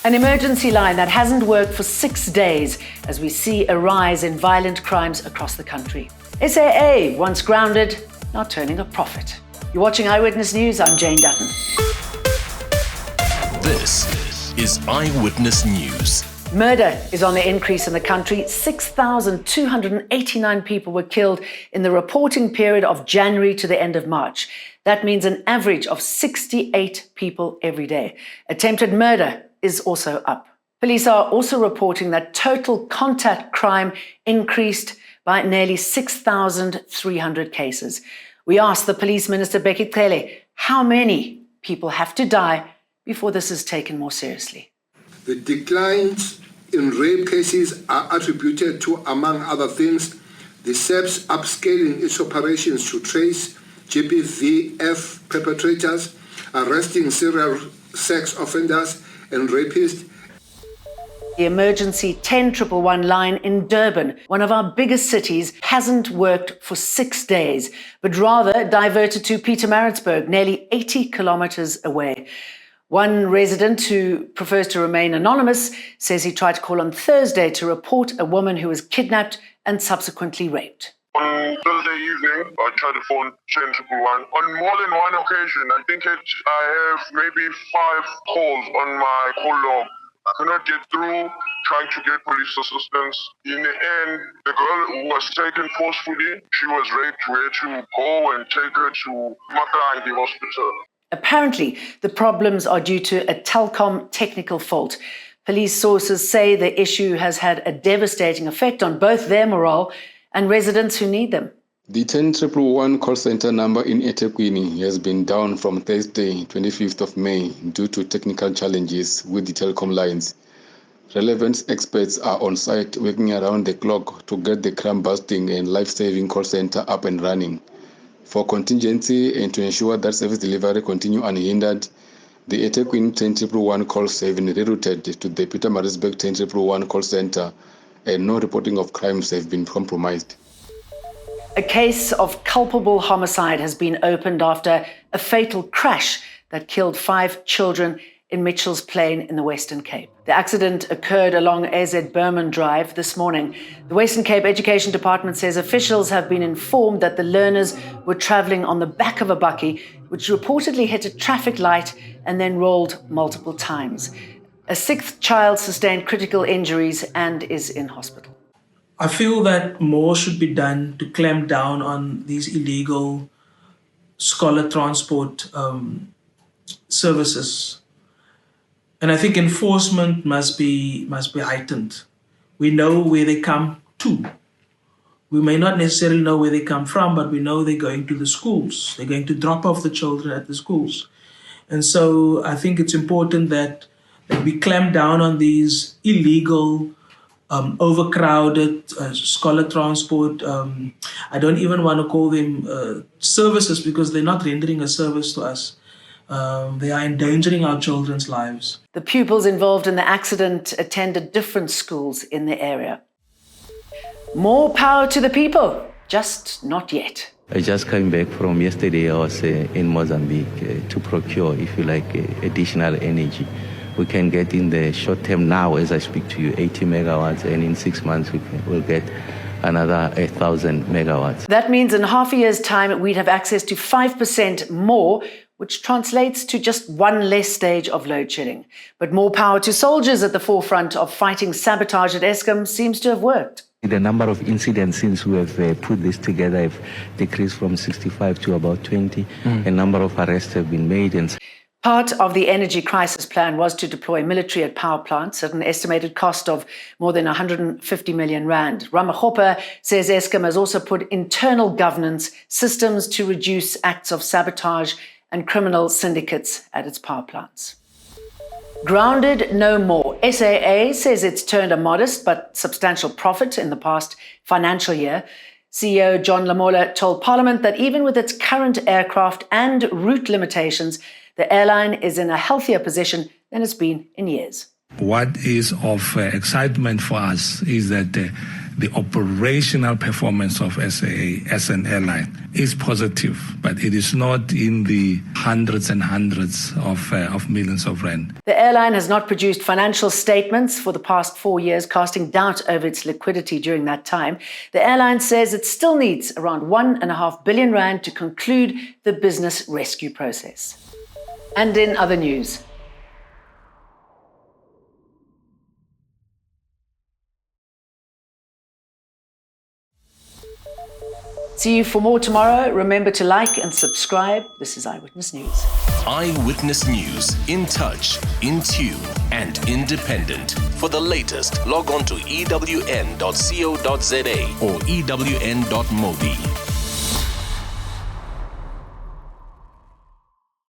An emergency line that hasn't worked for 6 days as we see a rise in violent crimes across the country. SAA, once grounded, now turning a profit. You're watching Eyewitness News. I'm Jane Dutton. This is Eyewitness News. Murder is on the increase in the country. 6,289 people were killed in the reporting period of January to the end of March. That means an average of 68 people every day. Attempted murder is also up. Police are also reporting that total contact crime increased by nearly 6,300 cases. We asked the Police Minister, Bakkie, how many people have to die before this is taken more seriously. The declines in rape cases are attributed to, among other things, the SAPS upscaling its operations to trace GBVF perpetrators, arresting serial sex offenders and rapists. The emergency 10111 line in Durban, one of our biggest cities, hasn't worked for 6 days, but rather diverted to Pietermaritzburg, nearly 80 kilometers away. One resident who prefers to remain anonymous says he tried to call on Thursday to report a woman who was kidnapped and subsequently raped. On Thursday evening, I tried to phone Jane Dutton. On more than one occasion, I think I have maybe 5 calls on my call log. I could not get through, trying to get police assistance. In the end, the girl was taken forcefully. She was raped. We had to go and take her to Bakkie hospital. Apparently, the problems are due to a telecom technical fault. Police sources say the issue has had a devastating effect on both their morale and residents who need them. The 10111 call center number in eThekwini has been down from Thursday, 25th of May, due to technical challenges with the telecom lines. Relevant experts are on site working around the clock to get the crime-busting and life-saving call center up and running. For contingency and to ensure that service delivery continue unhindered, the eThekwini 10111 call has been rerouted to the Pietermaritzburg 10111 call center, and no reporting of crimes have been compromised. A case of culpable homicide has been opened after a fatal crash that killed 5 children in Mitchell's Plain in the Western Cape. The accident occurred along AZ Berman Drive this morning. The Western Cape Education Department says officials have been informed that the learners were travelling on the back of a bakkie, which reportedly hit a traffic light and then rolled multiple times. A 6th child sustained critical injuries and is in hospital. I feel that more should be done to clamp down on these illegal scholar transport services. And I think enforcement must be heightened. We know where they come to. We may not necessarily know where they come from, but we know they're going to the schools. They're going to drop off the children at the schools. And so I think it's important that we clamp down on these illegal, overcrowded scholar transport. I don't even want to call them services because they're not rendering a service to us. They are endangering our children's lives. The pupils involved in the accident attended different schools in the area. More power to the people, just not yet. I just came back from yesterday. I was in Mozambique to procure, if you like, additional energy. We can get in the short term now, as I speak to you, 80 megawatts, and in 6 months we'll get another 1,000 megawatts. That means in half a year's time, we'd have access to 5% more, which translates to just one less stage of load shedding. But more power to soldiers at the forefront of fighting sabotage at Eskom seems to have worked. The number of incidents since we have put this together have decreased from 65 to about 20. A number of arrests have been made. And part of the energy crisis plan was to deploy military at power plants at an estimated cost of more than 150 million rand. Ramaphosa says Eskom has also put internal governance systems to reduce acts of sabotage and criminal syndicates at its power plants. Grounded no more. SAA says it's turned a modest but substantial profit in the past financial year. CEO John Lamola told Parliament that even with its current aircraft and route limitations, the airline is in a healthier position than it's been in years. What is of excitement for us is that the operational performance of SAA as an airline is positive, but it is not in the hundreds and hundreds of millions of rand. The airline has not produced financial statements for the past 4 years, casting doubt over its liquidity during that time. The airline says it still needs around 1.5 billion rand to conclude the business rescue process. And in other news, see you for more tomorrow. Remember to like and subscribe. This is Eyewitness News. Eyewitness News. In touch, in tune, and independent. For the latest, log on to ewn.co.za or ewn.mobi.